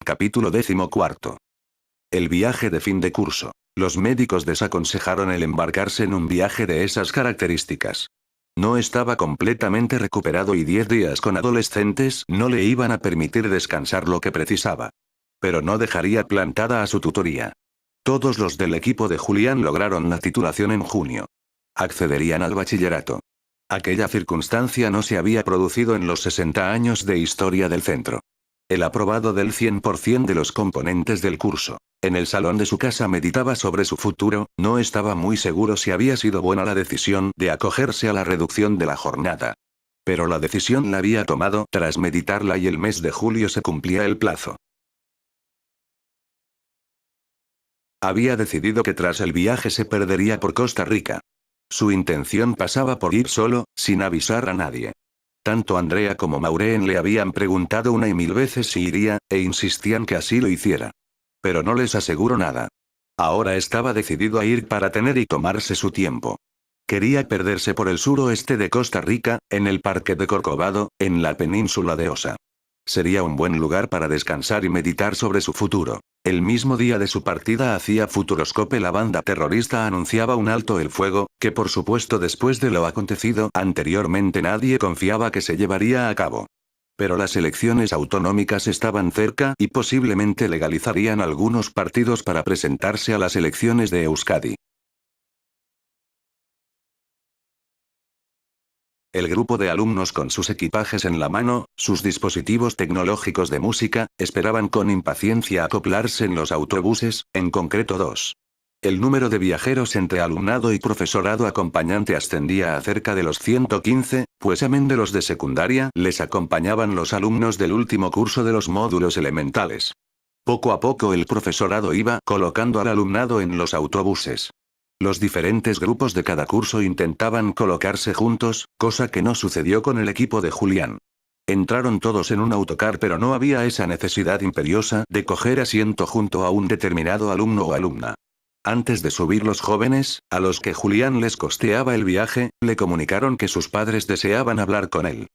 Capítulo 14. El viaje de fin de curso. Los médicos desaconsejaron el embarcarse en un viaje de esas características. No estaba completamente recuperado y 10 días con adolescentes no le iban a permitir descansar lo que precisaba. Pero no dejaría plantada a su tutoría. Todos los del equipo de Julián lograron la titulación en junio. Accederían al bachillerato. Aquella circunstancia no se había producido en los 60 años de historia del centro. El aprobado del 100% de los componentes del curso. En el salón de su casa meditaba sobre su futuro, no estaba muy seguro si había sido buena la decisión de acogerse a la reducción de la jornada. Pero la decisión la había tomado tras meditarla y el mes de julio se cumplía el plazo. Había decidido que tras el viaje se perdería por Costa Rica. Su intención pasaba por ir solo, sin avisar a nadie. Tanto Andrea como Maureen le habían preguntado una y mil veces si iría, e insistían que así lo hiciera. Pero no les aseguró nada. Ahora estaba decidido a ir para tener y tomarse su tiempo. Quería perderse por el suroeste de Costa Rica, en el parque de Corcovado, en la península de Osa. Sería un buen lugar para descansar y meditar sobre su futuro. El mismo día de su partida hacia Futuroscope la banda terrorista anunciaba un alto el fuego, que por supuesto después de lo acontecido anteriormente nadie confiaba que se llevaría a cabo. Pero las elecciones autonómicas estaban cerca y posiblemente legalizarían algunos partidos para presentarse a las elecciones de Euskadi. El grupo de alumnos con sus equipajes en la mano, sus dispositivos tecnológicos de música, esperaban con impaciencia acoplarse en los autobuses, en concreto 2. El número de viajeros entre alumnado y profesorado acompañante ascendía a cerca de los 115, pues amén de los de secundaria, les acompañaban los alumnos del último curso de los módulos elementales. Poco a poco el profesorado iba colocando al alumnado en los autobuses. Los diferentes grupos de cada curso intentaban colocarse juntos, cosa que no sucedió con el equipo de Julián. Entraron todos en un autocar pero no había esa necesidad imperiosa de coger asiento junto a un determinado alumno o alumna. Antes de subir los jóvenes, a los que Julián les costeaba el viaje, le comunicaron que sus padres deseaban hablar con él.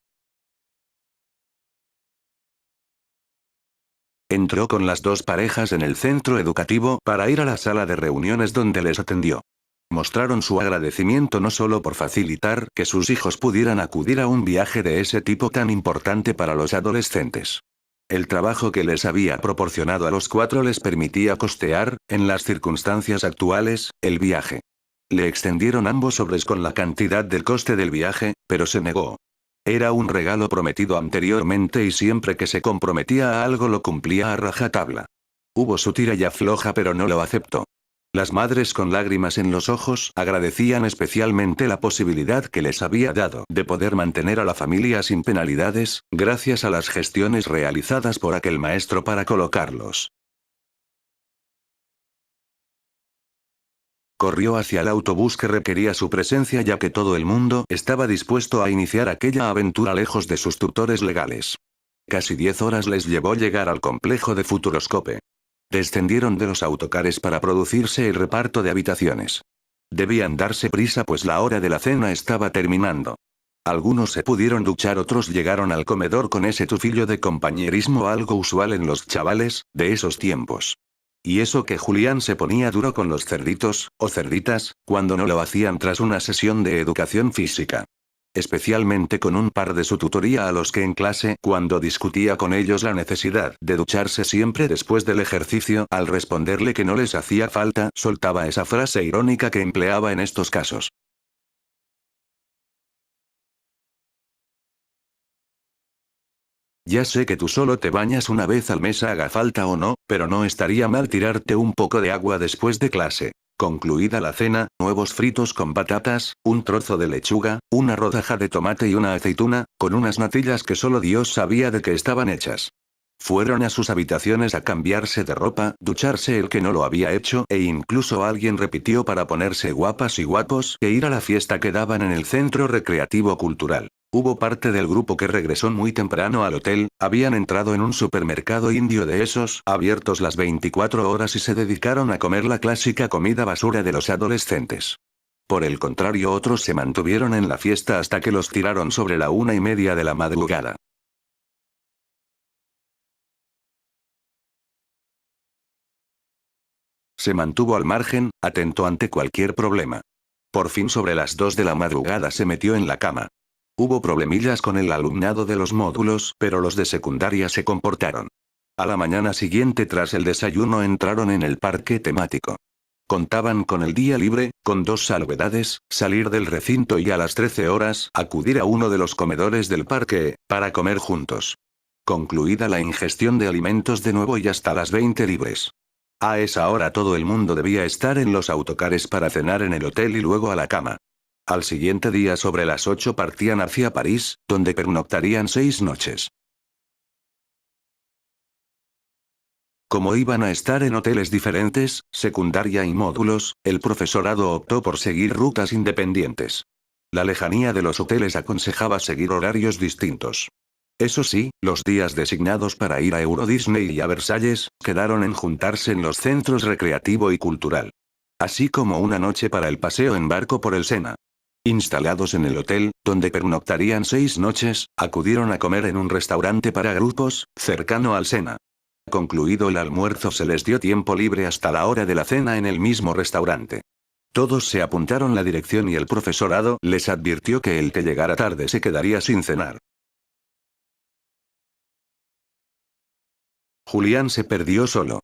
Entró con las dos parejas en el centro educativo para ir a la sala de reuniones donde les atendió. Mostraron su agradecimiento no solo por facilitar que sus hijos pudieran acudir a un viaje de ese tipo tan importante para los adolescentes. El trabajo que les había proporcionado a los 4 les permitía costear, en las circunstancias actuales, el viaje. Le extendieron ambos sobres con la cantidad del coste del viaje, pero se negó. Era un regalo prometido anteriormente y siempre que se comprometía a algo lo cumplía a rajatabla. Hubo su tira y afloja pero no lo aceptó. Las madres con lágrimas en los ojos agradecían especialmente la posibilidad que les había dado de poder mantener a la familia sin penalidades, gracias a las gestiones realizadas por aquel maestro para colocarlos. Corrió hacia el autobús que requería su presencia ya que todo el mundo estaba dispuesto a iniciar aquella aventura lejos de sus tutores legales. Casi 10 horas les llevó llegar al complejo de Futuroscope. Descendieron de los autocares para producirse el reparto de habitaciones. Debían darse prisa pues la hora de la cena estaba terminando. Algunos se pudieron duchar, otros llegaron al comedor con ese tufillo de compañerismo algo usual en los chavales de esos tiempos. Y eso que Julián se ponía duro con los cerditos, o cerditas, cuando no lo hacían tras una sesión de educación física. Especialmente con un par de su tutoría a los que en clase, cuando discutía con ellos la necesidad de ducharse siempre después del ejercicio, al responderle que no les hacía falta, soltaba esa frase irónica que empleaba en estos casos. Ya sé que tú solo te bañas una vez al mes haga falta o no, pero no estaría mal tirarte un poco de agua después de clase. Concluida la cena, huevos fritos con patatas, un trozo de lechuga, una rodaja de tomate y una aceituna, con unas natillas que solo Dios sabía de qué estaban hechas. Fueron a sus habitaciones a cambiarse de ropa, ducharse el que no lo había hecho, e incluso alguien repitió para ponerse guapas y guapos, e ir a la fiesta que daban en el centro recreativo cultural. Hubo parte del grupo que regresó muy temprano al hotel, habían entrado en un supermercado indio de esos, abiertos las 24 horas y se dedicaron a comer la clásica comida basura de los adolescentes. Por el contrario, otros se mantuvieron en la fiesta hasta que los tiraron sobre la 1:30 de la madrugada. Se mantuvo al margen, atento ante cualquier problema. Por fin sobre las 2 de la madrugada se metió en la cama. Hubo problemillas con el alumnado de los módulos, pero los de secundaria se comportaron. A la mañana siguiente tras el desayuno entraron en el parque temático. Contaban con el día libre, con 2 salvedades, salir del recinto y a las 13 horas acudir a uno de los comedores del parque, para comer juntos. Concluida la ingestión de alimentos de nuevo y hasta las 20 libres. A esa hora todo el mundo debía estar en los autocares para cenar en el hotel y luego a la cama. Al siguiente día sobre las 8 partían hacia París, donde pernoctarían 6 noches. Como iban a estar en hoteles diferentes, secundaria y módulos, el profesorado optó por seguir rutas independientes. La lejanía de los hoteles aconsejaba seguir horarios distintos. Eso sí, los días designados para ir a Euro Disney y a Versalles, quedaron en juntarse en los centros recreativo y cultural. Así como una noche para el paseo en barco por el Sena. Instalados en el hotel, donde pernoctarían 6 noches, acudieron a comer en un restaurante para grupos, cercano al Sena. Concluido el almuerzo se les dio tiempo libre hasta la hora de la cena en el mismo restaurante. Todos se apuntaron la dirección y el profesorado les advirtió que el que llegara tarde se quedaría sin cenar. Julián se perdió solo.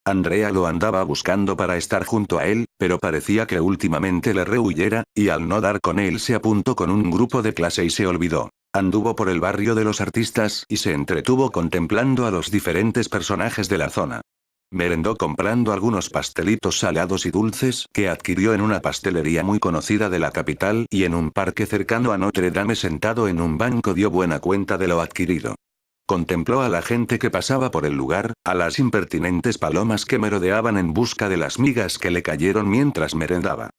Andrea lo andaba buscando para estar junto a él, pero parecía que últimamente le rehuyera, y al no dar con él se apuntó con un grupo de clase y se olvidó. Anduvo por el barrio de los artistas y se entretuvo contemplando a los diferentes personajes de la zona. Merendó comprando algunos pastelitos salados y dulces que adquirió en una pastelería muy conocida de la capital y en un parque cercano a Notre Dame sentado en un banco dio buena cuenta de lo adquirido. Contempló a la gente que pasaba por el lugar, a las impertinentes palomas que merodeaban en busca de las migas que le cayeron mientras merendaba.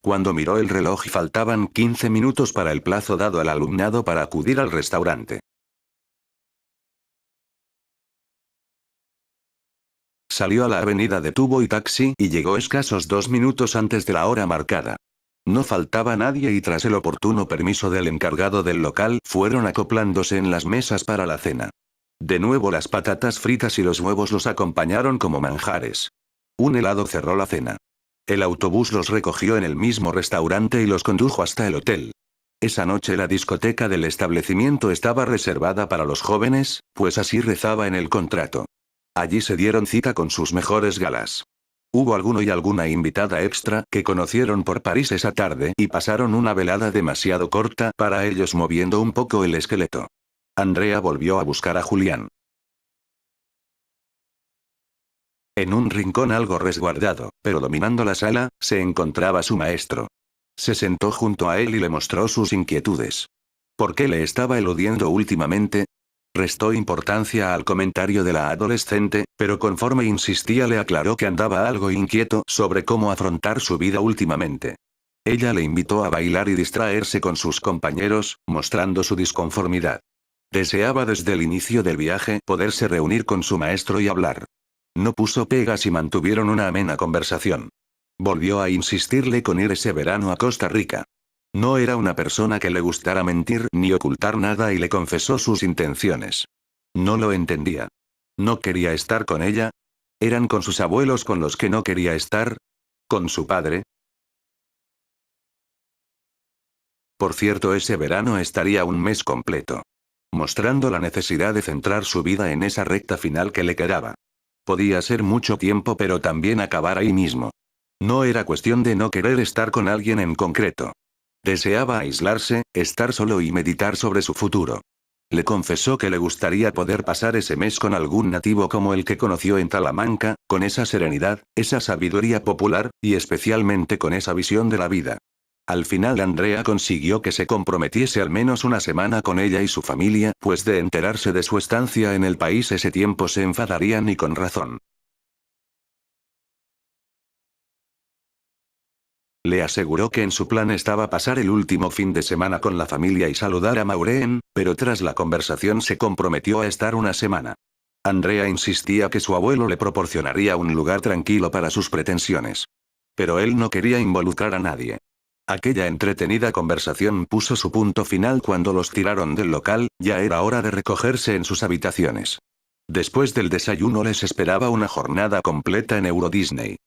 Cuando miró el reloj faltaban 15 minutos para el plazo dado al alumnado para acudir al restaurante. Salió a la avenida de tubo y taxi y llegó escasos 2 minutos antes de la hora marcada. No faltaba nadie y tras el oportuno permiso del encargado del local fueron acoplándose en las mesas para la cena. De nuevo las patatas fritas y los huevos los acompañaron como manjares. Un helado cerró la cena. El autobús los recogió en el mismo restaurante y los condujo hasta el hotel. Esa noche la discoteca del establecimiento estaba reservada para los jóvenes, pues así rezaba en el contrato. Allí se dieron cita con sus mejores galas. Hubo alguno y alguna invitada extra que conocieron por París esa tarde y pasaron una velada demasiado corta para ellos moviendo un poco el esqueleto. Andrea volvió a buscar a Julián. En un rincón algo resguardado, pero dominando la sala, se encontraba su maestro. Se sentó junto a él y le mostró sus inquietudes. ¿Por qué le estaba eludiendo últimamente? Restó importancia al comentario de la adolescente, pero conforme insistía le aclaró que andaba algo inquieto sobre cómo afrontar su vida últimamente. Ella le invitó a bailar y distraerse con sus compañeros, mostrando su disconformidad. Deseaba desde el inicio del viaje poderse reunir con su maestro y hablar. No puso pegas y mantuvieron una amena conversación. Volvió a insistirle con ir ese verano a Costa Rica. No era una persona que le gustara mentir ni ocultar nada y le confesó sus intenciones. No lo entendía. ¿No quería estar con ella? ¿Eran con sus abuelos con los que no quería estar? ¿Con su padre? Por cierto, ese verano estaría un mes completo. Mostrando la necesidad de centrar su vida en esa recta final que le quedaba. Podía ser mucho tiempo pero también acabar ahí mismo. No era cuestión de no querer estar con alguien en concreto. Deseaba aislarse, estar solo y meditar sobre su futuro. Le confesó que le gustaría poder pasar ese mes con algún nativo como el que conoció en Talamanca, con esa serenidad, esa sabiduría popular, y especialmente con esa visión de la vida. Al final Andrea consiguió que se comprometiese al menos una semana con ella y su familia, pues de enterarse de su estancia en el país ese tiempo se enfadarían y con razón. Le aseguró que en su plan estaba pasar el último fin de semana con la familia y saludar a Maureen, pero tras la conversación se comprometió a estar una semana. Andrea insistía que su abuelo le proporcionaría un lugar tranquilo para sus pretensiones. Pero él no quería involucrar a nadie. Aquella entretenida conversación puso su punto final cuando los tiraron del local, ya era hora de recogerse en sus habitaciones. Después del desayuno les esperaba una jornada completa en Euro Disney.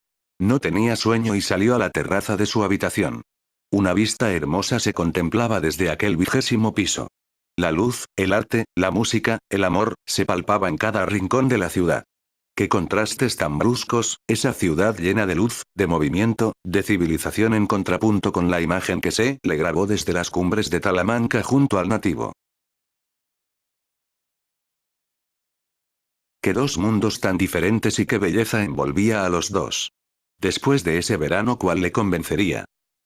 No tenía sueño y salió a la terraza de su habitación. Una vista hermosa se contemplaba desde aquel 20º piso. La luz, el arte, la música, el amor, se palpaba en cada rincón de la ciudad. Qué contrastes tan bruscos, esa ciudad llena de luz, de movimiento, de civilización en contrapunto con la imagen que se le grabó desde las cumbres de Talamanca junto al nativo. Qué dos mundos tan diferentes y qué belleza envolvía a los dos. Después de ese verano, ¿cuál le convencería?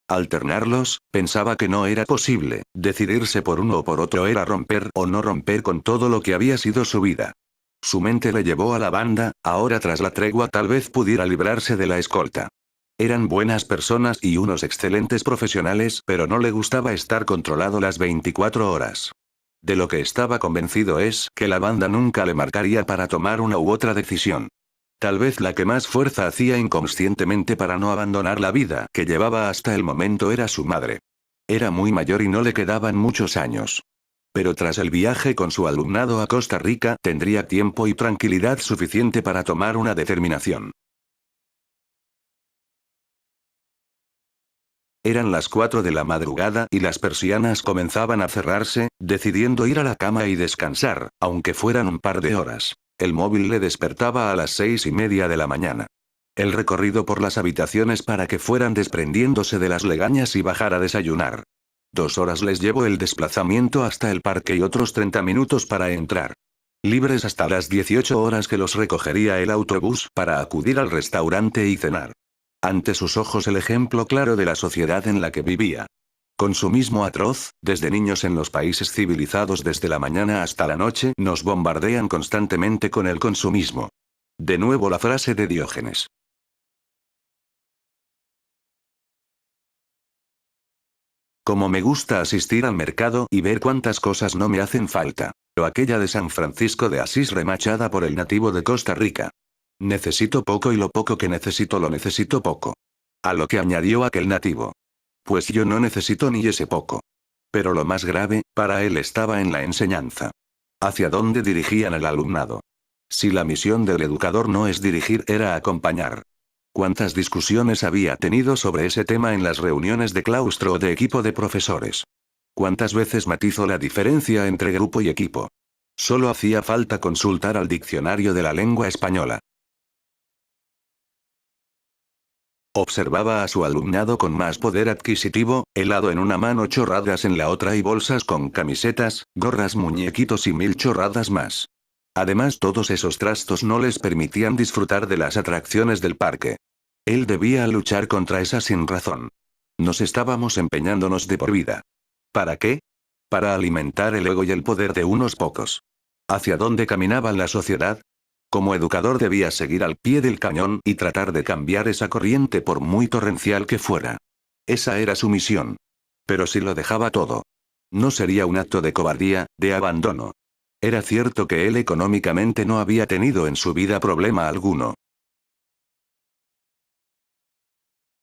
Alternarlos, pensaba que no era posible, decidirse por uno o por otro era romper o no romper con todo lo que había sido su vida. Su mente le llevó a la banda, ahora tras la tregua tal vez pudiera librarse de la escolta. Eran buenas personas y unos excelentes profesionales, pero no le gustaba estar controlado las 24 horas. De lo que estaba convencido es que la banda nunca le marcaría para tomar una u otra decisión. Tal vez la que más fuerza hacía inconscientemente para no abandonar la vida que llevaba hasta el momento era su madre. Era muy mayor y no le quedaban muchos años. Pero tras el viaje con su alumnado a Costa Rica tendría tiempo y tranquilidad suficiente para tomar una determinación. Eran las 4 de la madrugada y las persianas comenzaban a cerrarse, decidiendo ir a la cama y descansar, aunque fueran un par de horas. El móvil le despertaba a las 6:30 de la mañana. El recorrido por las habitaciones para que fueran desprendiéndose de las legañas y bajar a desayunar. 2 horas les llevó el desplazamiento hasta el parque y otros 30 minutos para entrar. Libres hasta las 18 horas que los recogería el autobús para acudir al restaurante y cenar. Ante sus ojos el ejemplo claro de la sociedad en la que vivía. Consumismo atroz, desde niños en los países civilizados desde la mañana hasta la noche nos bombardean constantemente con el consumismo. De nuevo la frase de Diógenes. Como me gusta asistir al mercado y ver cuántas cosas no me hacen falta. O aquella de San Francisco de Asís remachada por el nativo de Costa Rica. Necesito poco y lo poco que necesito lo necesito poco. A lo que añadió aquel nativo. Pues yo no necesito ni ese poco. Pero lo más grave, para él estaba en la enseñanza. ¿Hacia dónde dirigían al alumnado? Si la misión del educador no es dirigir, era acompañar. ¿Cuántas discusiones había tenido sobre ese tema en las reuniones de claustro o de equipo de profesores? ¿Cuántas veces matizó la diferencia entre grupo y equipo? Solo hacía falta consultar al diccionario de la lengua española. Observaba a su alumnado con más poder adquisitivo, helado en una mano, chorradas en la otra y bolsas con camisetas, gorras, muñequitos y 1000 chorradas más. Además, todos esos trastos no les permitían disfrutar de las atracciones del parque. Él debía luchar contra esa sinrazón. Nos estábamos empeñándonos de por vida. ¿Para qué? Para alimentar el ego y el poder de unos pocos. ¿Hacia dónde caminaba la sociedad? Como educador debía seguir al pie del cañón y tratar de cambiar esa corriente por muy torrencial que fuera. Esa era su misión. Pero si lo dejaba todo, no sería un acto de cobardía, de abandono. Era cierto que él económicamente no había tenido en su vida problema alguno.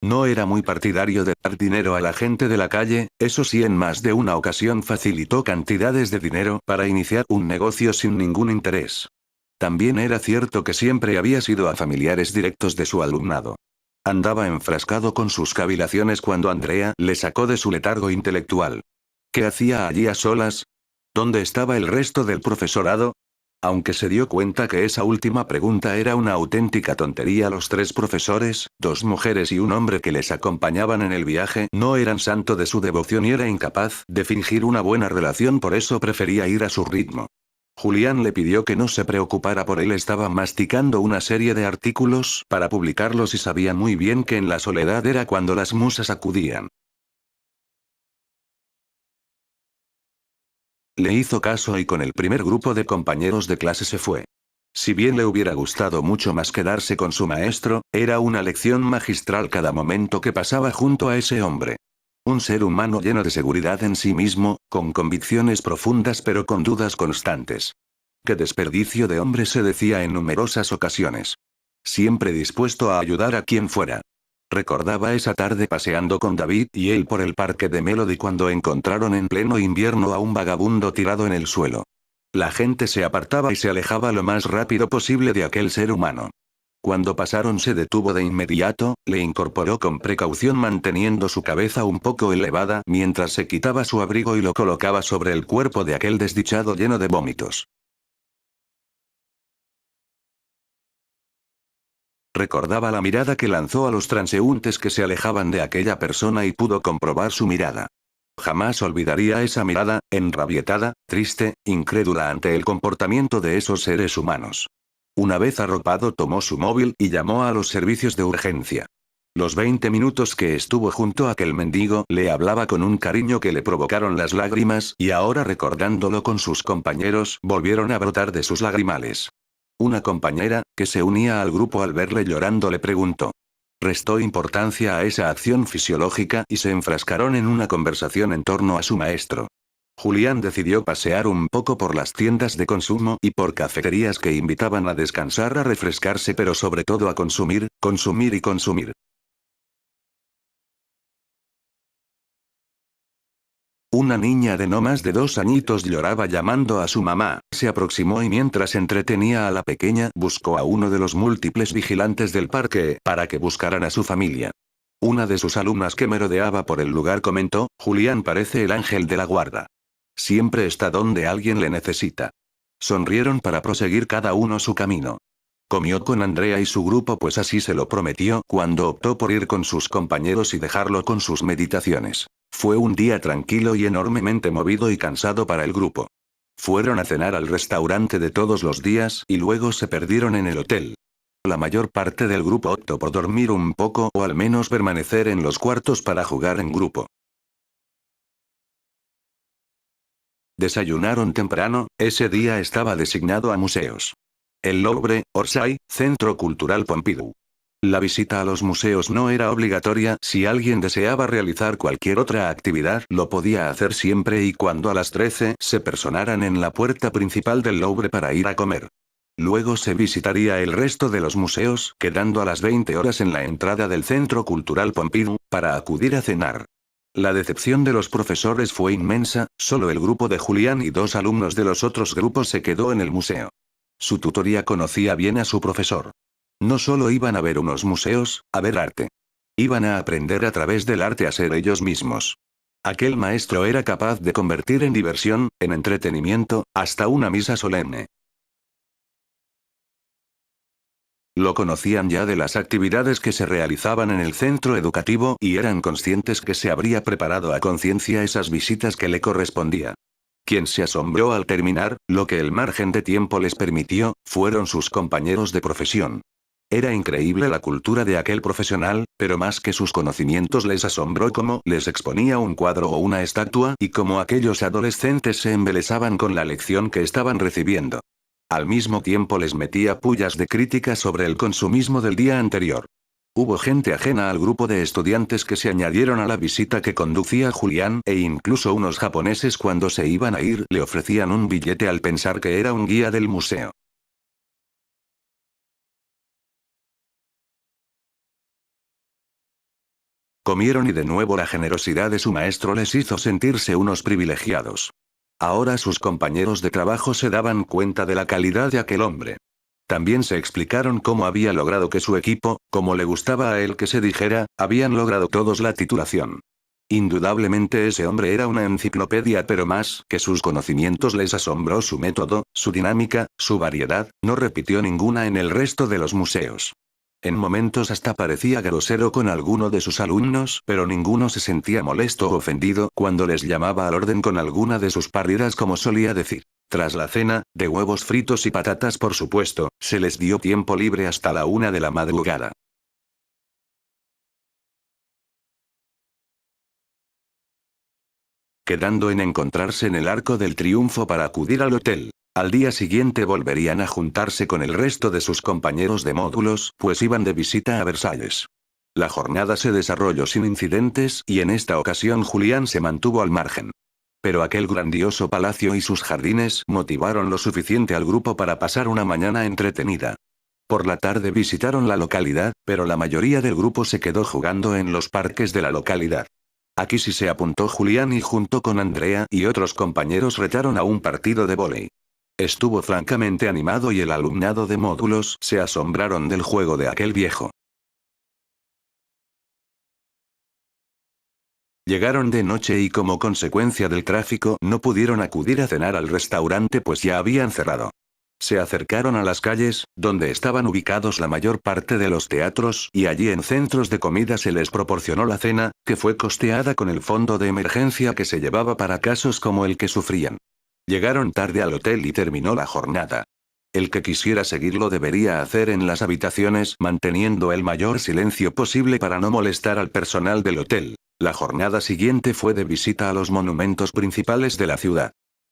No era muy partidario de dar dinero a la gente de la calle, eso sí, en más de una ocasión facilitó cantidades de dinero para iniciar un negocio sin ningún interés. También era cierto que siempre había sido a familiares directos de su alumnado. Andaba enfrascado con sus cavilaciones cuando Andrea le sacó de su letargo intelectual. ¿Qué hacía allí a solas? ¿Dónde estaba el resto del profesorado? Aunque se dio cuenta que esa última pregunta era una auténtica tontería, los 3 profesores, 2 mujeres y un hombre que les acompañaban en el viaje, no eran santo de su devoción y era incapaz de fingir una buena relación, por eso prefería ir a su ritmo. Julián le pidió que no se preocupara por él, estaba masticando una serie de artículos para publicarlos y sabía muy bien que en la soledad era cuando las musas acudían. Le hizo caso y con el primer grupo de compañeros de clase se fue. Si bien le hubiera gustado mucho más quedarse con su maestro, era una lección magistral cada momento que pasaba junto a ese hombre. Un ser humano lleno de seguridad en sí mismo, con convicciones profundas pero con dudas constantes. Qué desperdicio de hombre, se decía en numerosas ocasiones. Siempre dispuesto a ayudar a quien fuera. Recordaba esa tarde paseando con David y él por el parque de Melody cuando encontraron en pleno invierno a un vagabundo tirado en el suelo. La gente se apartaba y se alejaba lo más rápido posible de aquel ser humano. Cuando pasaron se detuvo de inmediato, le incorporó con precaución manteniendo su cabeza un poco elevada mientras se quitaba su abrigo y lo colocaba sobre el cuerpo de aquel desdichado lleno de vómitos. Recordaba la mirada que lanzó a los transeúntes que se alejaban de aquella persona y pudo comprobar su mirada. Jamás olvidaría esa mirada, enrabietada, triste, incrédula ante el comportamiento de esos seres humanos. Una vez arropado tomó su móvil y llamó a los servicios de urgencia. Los 20 minutos que estuvo junto a aquel mendigo le hablaba con un cariño que le provocaron las lágrimas y ahora recordándolo con sus compañeros volvieron a brotar de sus lagrimales. Una compañera, que se unía al grupo al verle llorando le preguntó. Restó importancia a esa acción fisiológica y se enfrascaron en una conversación en torno a su maestro. Julián decidió pasear un poco por las tiendas de consumo y por cafeterías que invitaban a descansar, a refrescarse, pero sobre todo a consumir, consumir y consumir. Una niña de no más de 2 añitos lloraba llamando a su mamá, se aproximó y mientras entretenía a la pequeña buscó a uno de los múltiples vigilantes del parque para que buscaran a su familia. Una de sus alumnas que merodeaba por el lugar comentó, Julián parece el ángel de la guarda. Siempre está donde alguien le necesita. Sonrieron para proseguir cada uno su camino. Comió con Andrea y su grupo pues así se lo prometió cuando optó por ir con sus compañeros y dejarlo con sus meditaciones. Fue un día tranquilo y enormemente movido y cansado para el grupo. Fueron a cenar al restaurante de todos los días y luego se perdieron en el hotel. La mayor parte del grupo optó por dormir un poco o al menos permanecer en los cuartos para jugar en grupo. Desayunaron temprano, ese día estaba designado a museos. El Louvre, Orsay, Centro Cultural Pompidou. La visita a los museos no era obligatoria, si alguien deseaba realizar cualquier otra actividad lo podía hacer siempre y cuando a las 13 se personaran en la puerta principal del Louvre para ir a comer. Luego se visitaría el resto de los museos, quedando a las 20 horas en la entrada del Centro Cultural Pompidou, para acudir a cenar. La decepción de los profesores fue inmensa, solo el grupo de Julián y 2 alumnos de los otros grupos se quedó en el museo. Su tutoría conocía bien a su profesor. No solo iban a ver unos museos, a ver arte. Iban a aprender a través del arte a ser ellos mismos. Aquel maestro era capaz de convertir en diversión, en entretenimiento, hasta una misa solemne. Lo conocían ya de las actividades que se realizaban en el centro educativo y eran conscientes que se habría preparado a conciencia esas visitas que le correspondía. Quien se asombró al terminar, lo que el margen de tiempo les permitió, fueron sus compañeros de profesión. Era increíble la cultura de aquel profesional, pero más que sus conocimientos les asombró cómo les exponía un cuadro o una estatua y cómo aquellos adolescentes se embelesaban con la lección que estaban recibiendo. Al mismo tiempo les metía pullas de crítica sobre el consumismo del día anterior. Hubo gente ajena al grupo de estudiantes que se añadieron a la visita que conducía Julián e incluso unos japoneses cuando se iban a ir le ofrecían un billete al pensar que era un guía del museo. Comieron y de nuevo la generosidad de su maestro les hizo sentirse unos privilegiados. Ahora sus compañeros de trabajo se daban cuenta de la calidad de aquel hombre. También se explicaron cómo había logrado que su equipo, como le gustaba a él que se dijera, habían logrado todos la titulación. Indudablemente ese hombre era una enciclopedia, pero más que sus conocimientos les asombró su método, su dinámica, su variedad, no repitió ninguna en el resto de los museos. En momentos hasta parecía grosero con alguno de sus alumnos, pero ninguno se sentía molesto o ofendido cuando les llamaba al orden con alguna de sus párridas como solía decir. Tras la cena, de huevos fritos y patatas por supuesto, se les dio tiempo libre hasta la 1 de la madrugada. Quedando en encontrarse en el Arco del Triunfo para acudir al hotel. Al día siguiente volverían a juntarse con el resto de sus compañeros de módulos, pues iban de visita a Versalles. La jornada se desarrolló sin incidentes y en esta ocasión Julián se mantuvo al margen. Pero aquel grandioso palacio y sus jardines motivaron lo suficiente al grupo para pasar una mañana entretenida. Por la tarde visitaron la localidad, pero la mayoría del grupo se quedó jugando en los parques de la localidad. Aquí sí se apuntó Julián y junto con Andrea y otros compañeros retaron a un partido de vóley. Estuvo francamente animado y el alumnado de módulos se asombraron del juego de aquel viejo. Llegaron de noche y como consecuencia del tráfico no pudieron acudir a cenar al restaurante pues ya habían cerrado. Se acercaron a las calles, donde estaban ubicados la mayor parte de los teatros, y allí en centros de comida se les proporcionó la cena, que fue costeada con el fondo de emergencia que se llevaba para casos como el que sufrían. Llegaron tarde al hotel y terminó la jornada. El que quisiera seguirlo debería hacer en las habitaciones manteniendo el mayor silencio posible para no molestar al personal del hotel. La jornada siguiente fue de visita a los monumentos principales de la ciudad.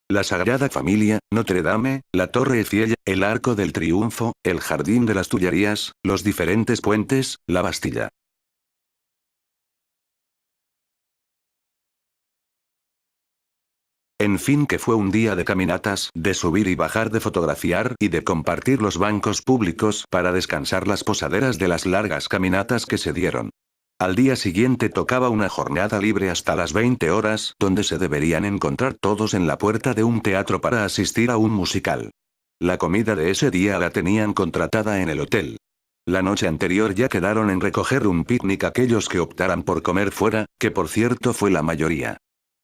La Sagrada Familia, Notre Dame, la Torre Eiffel, el Arco del Triunfo, el Jardín de las Tullerías, los diferentes puentes, la Bastilla. En fin, que fue un día de caminatas, de subir y bajar, de fotografiar y de compartir los bancos públicos para descansar las posaderas de las largas caminatas que se dieron. Al día siguiente tocaba una jornada libre hasta las 20 horas, donde se deberían encontrar todos en la puerta de un teatro para asistir a un musical. La comida de ese día la tenían contratada en el hotel. La noche anterior ya quedaron en recoger un picnic aquellos que optaran por comer fuera, que por cierto fue la mayoría.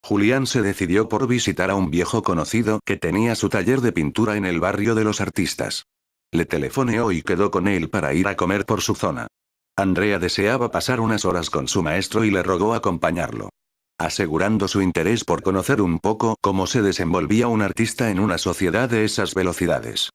Julián se decidió por visitar a un viejo conocido que tenía su taller de pintura en el barrio de los artistas. Le telefoneó y quedó con él para ir a comer por su zona. Andrea deseaba pasar unas horas con su maestro y le rogó acompañarlo. Asegurando su interés por conocer un poco cómo se desenvolvía un artista en una sociedad de esas velocidades.